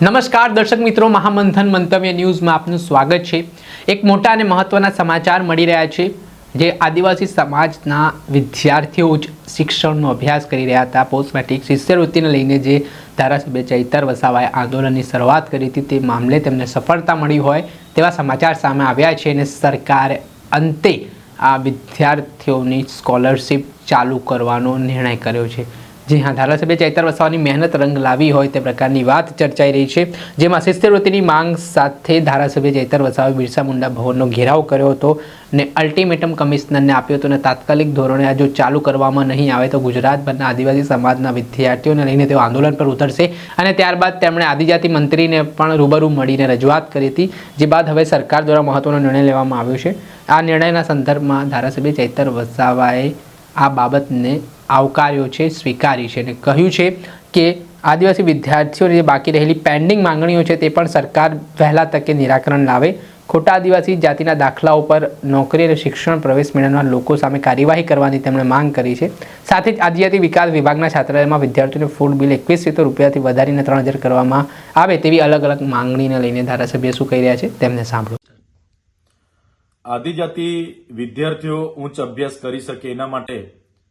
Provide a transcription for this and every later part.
નમસ્કાર દર્શક મિત્રો, મહામંથન મંતવ્ય ન્યૂઝમાં આપનું સ્વાગત છે। એક મોટા અને મહત્વના સમાચાર મળી રહ્યા છે, જે આદિવાસી સમાજના વિદ્યાર્થીઓ ઉચ્ચ શિક્ષણનો અભ્યાસ કરી રહ્યા હતા। પોસ્ટ મેટ્રિક શિષ્યવૃત્તિને લઈને જે ધારાસભ્ય ચૈતર વસાવાએ આંદોલનની શરૂઆત કરી હતી, તે મામલે તેમને સફળતા મળી હોય તેવા સમાચાર સામે આવ્યા છે અને સરકારે અંતે આ વિદ્યાર્થીઓની સ્કોલરશિપ ચાલુ કરવાનો નિર્ણય કર્યો છે। જી હા, ધારાસભ્ય ચૈતર વસાવાની મહેનત રંગ લાવી હોય તે પ્રકારની વાત ચર્ચાઈ રહી છે, જેમાં શિષ્યવૃત્તિની માંગ સાથે ધારાસભ્ય ચૈતર વસાવાએ બિરસા મુંડા ભવનનો ઘેરાવ કર્યો હતો અને અલ્ટિમેટમ કમિશનરને આપ્યો હતો અને તાત્કાલિક ધોરણે આ જો ચાલુ કરવામાં નહીં આવે તો ગુજરાતભરના આદિવાસી સમાજના વિદ્યાર્થીઓને લઈને તેઓ આંદોલન પર ઉતરશે। અને ત્યારબાદ તેમણે આદિજાતિ મંત્રીને પણ રૂબરૂ મળીને રજૂઆત કરી હતી, જે બાદ હવે સરકાર દ્વારા મહત્વનો નિર્ણય લેવામાં આવ્યો છે। આ નિર્ણયના સંદર્ભમાં ધારાસભ્ય ચૈતર વસાવાએ આ બાબતને આવકાર્યો છે, સ્વીકારી છે અને કહ્યું છે કે આદિવાસી વિદ્યાર્થીઓની જે બાકી રહેલી પેન્ડિંગ માંગણીઓ છે તે પણ સરકાર વહેલા તકે નિરાકરણ લાવે। ખોટા આદિવાસી જાતિના દાખલાઓ પર નોકરી અને શિક્ષણ પ્રવેશ મેળવનાર લોકો સામે કાર્યવાહી કરવાની તેમણે માંગ કરી છે। સાથે જ આદિજાતિ વિકાસ વિભાગના છાત્રાલયમાં વિદ્યાર્થીઓને ફૂડ બિલ 2100 રૂપિયાથી વધારીને 3000 કરવામાં આવે તેવી અલગ અલગ માંગણીને લઈને ધારાસભ્ય શું કહી રહ્યા છે તેમને સાંભળો। આદિજાતિ વિદ્યાર્થીઓ ઉચ્ચ અભ્યાસ કરી શકે એના માટે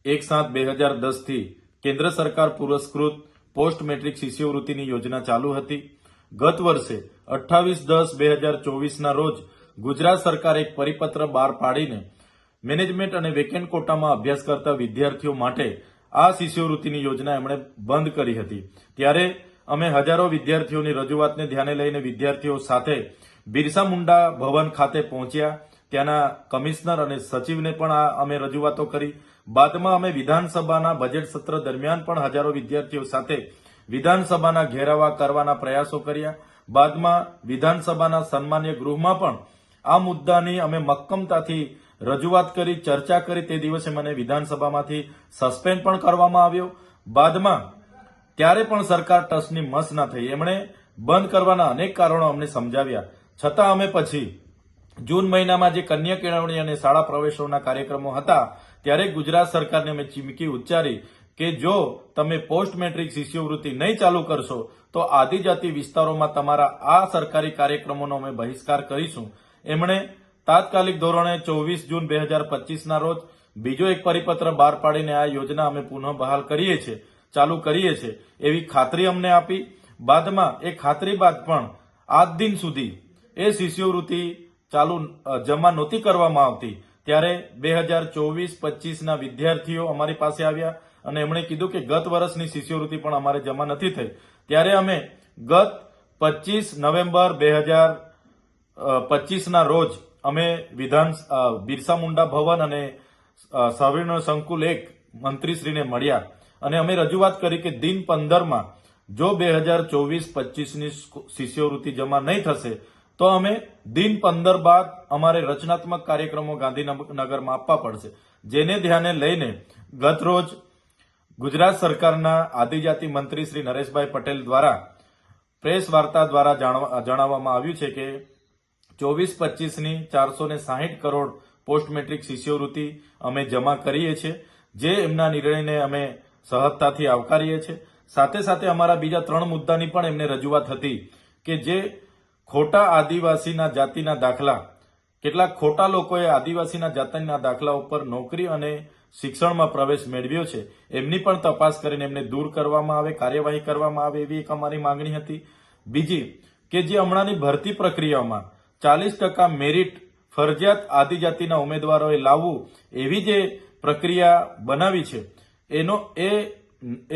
1/7/2010 થી કેન્દ્ર સરકાર પુરસ્કૃત પોસ્ટ મેટ્રિક શિષ્યવૃત્તિની યોજના ચાલુ હતી। ગત વર્ષે 28/10/2024 ના રોજ ગુજરાત સરકારે એક પરિપત્ર બહાર પાડીને મેનેજમેન્ટ અને વેકેન્ટ કોટામાં અભ્યાસ કરતા વિદ્યાર્થીઓ માટે આ શિષ્યવૃત્તિની યોજના એમણે બંધ કરી હતી। ત્યારે અમે હજારો વિદ્યાર્થીઓની રજૂઆતને ધ્યાને લઈને વિદ્યાર્થીઓ સાથે બિરસા મુંડા ભવન ખાતે પહોંચ્યા। ત્યાંના કમિશનર અને સચિવને પણ અમે રજૂઆતો કરી। બાદમાં અમે વિધાનસભાના બજેટ સત્ર દરમિયાન પણ હજારો વિદ્યાર્થીઓ સાથે વિધાનસભાના ઘેરાવા કરવાના પ્રયાસો કર્યા। બાદમાં વિધાનસભાના સન્માન્ય ગૃહમાં પણ આ મુદ્દાની અમે મક્કમતાથી રજૂઆત કરી, ચર્ચા કરી। તે દિવસે મને વિધાનસભામાંથી સસ્પેન્ડ પણ કરવામાં આવ્યો। બાદમાં ત્યારે પણ સરકાર ટસની મસ ના થઈ, એમણે બંધ કરવાના અનેક કારણો અમને સમજાવ્યા, છતાં અમે પછી જૂન મહિનામાં જે કન્યા કેળવણી અને શાળા પ્રવેશોના કાર્યક્રમો હતા ત્યારે ગુજરાત સરકારને અમે ચીમકી ઉચ્ચારી કે જો તમે પોસ્ટ મેટ્રિક શિષ્યવૃત્તિ નહીં ચાલુ કરશો તો આદિજાતિ વિસ્તારોમાં તમારા આ સરકારી કાર્યક્રમોનો અમે બહિષ્કાર કરીશું। એમણે તાત્કાલિક ધોરણે 24 જૂન 2025 ના રોજ બીજો એક પરિપત્ર બહાર પાડીને આ યોજના અમે પુનઃ બહાલ કરીએ છીએ, ચાલુ કરીએ છીએ એવી ખાતરી અમને આપી। બાદમાં એ ખાતરી બાદ પણ આજ દિન સુધી એ શિષ્યવૃત્તિ ચાલુ જમા નહોતી કરવામાં આવતી। ત્યારે 2024-25 ના વિદ્યાર્થીઓ અમારી પાસે આવ્યા અને એમણે કીધું કે ગત વર્ષની શિષ્યવૃત્તિ પણ અમારે જમા નથી થઈ। ત્યારે અમે ગત 25 નવેમ્બર 2025 ના રોજ અમે બિરસા મુંડા ભવન અને સવિર્ણ સંકુલ 1 મંત્રીશ્રીને મળ્યા અને અમે રજૂઆત કરી કે દિન 15માં જો 2024-25ની શિષ્યવૃત્તિ જમા નહીં થશે તો અમે દિન 15 બાદ અમારે રચનાત્મક કાર્યક્રમો ગાંધીનગરમાં આપવા પડશે। જેને ધ્યાને લઈને ગત રોજ ગુજરાત સરકારના આદિજાતિ મંત્રી શ્રી નરેશભાઈ પટેલ દ્વારા પ્રેસ વાર્તા દ્વારા જણાવવામાં આવ્યું છે કે 24-25ની 460 કરોડ પોસ્ટ મેટ્રિક શિષ્યવૃત્તિ અમે જમા કરીએ છીએ, જે એમના નિર્ણયને અમે સહજતાથી આવકારીએ છીએ। સાથે સાથે અમારા બીજા 3 મુદ્દાની પણ એમને રજૂઆત હતી કે જે ખોટા આદિવાસીના જાતિના દાખલા, કેટલાક ખોટા લોકોએ આદિવાસીના જાતિના દાખલા ઉપર નોકરી અને શિક્ષણમાં પ્રવેશ મેળવ્યો છે, એમની પણ તપાસ કરીને એમને દૂર કરવામાં આવે, કાર્યવાહી કરવામાં આવે એવી એક અમારી માંગણી હતી। બીજી કે જે હમણાંની ભરતી પ્રક્રિયામાં 40% મેરિટ ફરજિયાત આદિજાતિના ઉમેદવારોએ લાવવું એવી જે પ્રક્રિયા બનાવી છે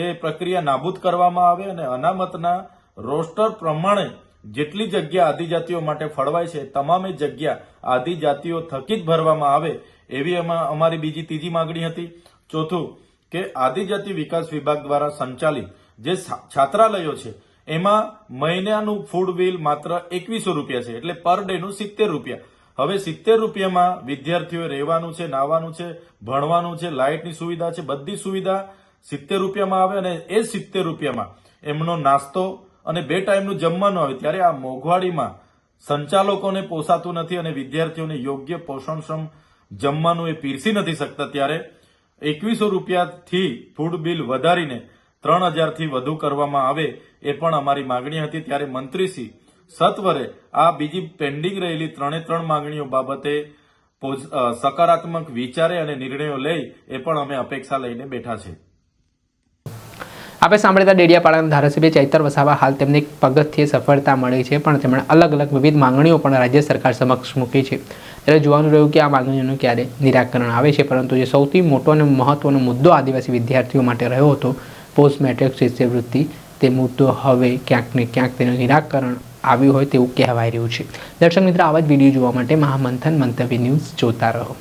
એ પ્રક્રિયા નાબૂદ કરવામાં આવે અને અનામતના રોસ્ટર પ્રમાણે જેટલી જગ્યા આદિજાતિઓ માટે ફળવાય છે તમામે જગ્યા આદિજાતિઓ થકી જ ભરવામાં આવે એવી અમારી બીજી ત્રીજી માંગણી હતી। ચોથું કે આદિજાતિ વિકાસ વિભાગ દ્વારા સંચાલિત જે છાત્રાલયો છે એમાં મહિનાનું ફૂડ બિલ માત્ર 2100 રૂપિયા છે, એટલે પર ડેનું 70 રૂપિયા। હવે 70 રૂપિયામાં વિદ્યાર્થીઓએ રહેવાનું છે, નાવાનું છે, ભણવાનું છે, લાઇટની સુવિધા છે, બધી સુવિધા 70 રૂપિયામાં આવે અને એ 70 રૂપિયામાં એમનો નાસ્તો અને 2 ટાઈમનું જમવાનું આવે। ત્યારે આ મોંઘવાડીમાં સંચાલકોને પોસાતું નથી અને વિદ્યાર્થીઓને યોગ્ય પોષણક્ષમ જમવાનું એ પીરસી નથી શકતા। ત્યારે 2100 રૂપિયાથી ફૂડ બિલ વધારીને 3000થી વધુ કરવામાં આવે એ પણ અમારી માગણી હતી. ત્યારે મંત્રીશ્રી સત્વરે આ બીજી પેન્ડિંગ રહેલી 3 માંગણીઓ બાબતે સકારાત્મક વિચારે અને નિર્ણયો લઈ એ પણ અમે અપેક્ષા લઈને બેઠા છે. આપણે સાંભળતા ડેડિયાપાડાના ધારાસભ્ય ચૈતર વસાવા હાલ તેમને એક પગથિયે સફળતા મળી છે, પણ તેમણે અલગ અલગ વિવિધ માંગણીઓ પણ રાજ્ય સરકાર સમક્ષ મૂકી છે. ત્યારે જોવાનું રહ્યું કે આ માંગણીઓનું ક્યારે નિરાકરણ આવે છે. પરંતુ જે સૌથી મોટો અને મહત્વનો મુદ્દો આદિવાસી વિદ્યાર્થીઓ માટે રહ્યો હતો, પોસ્ટ મેટ્રિક શિષ્યવૃત્તિ, તે મુદ્દો હવે ક્યાંક ને ક્યાંક તેનું નિરાકરણ આવ્યું હોય તેવું કહેવાય રહ્યું છે. દર્શક મિત્રો, આવા જ વિડીયો જોવા માટે મહામંથન મંતવ્ય ન્યૂઝ જોતા રહો.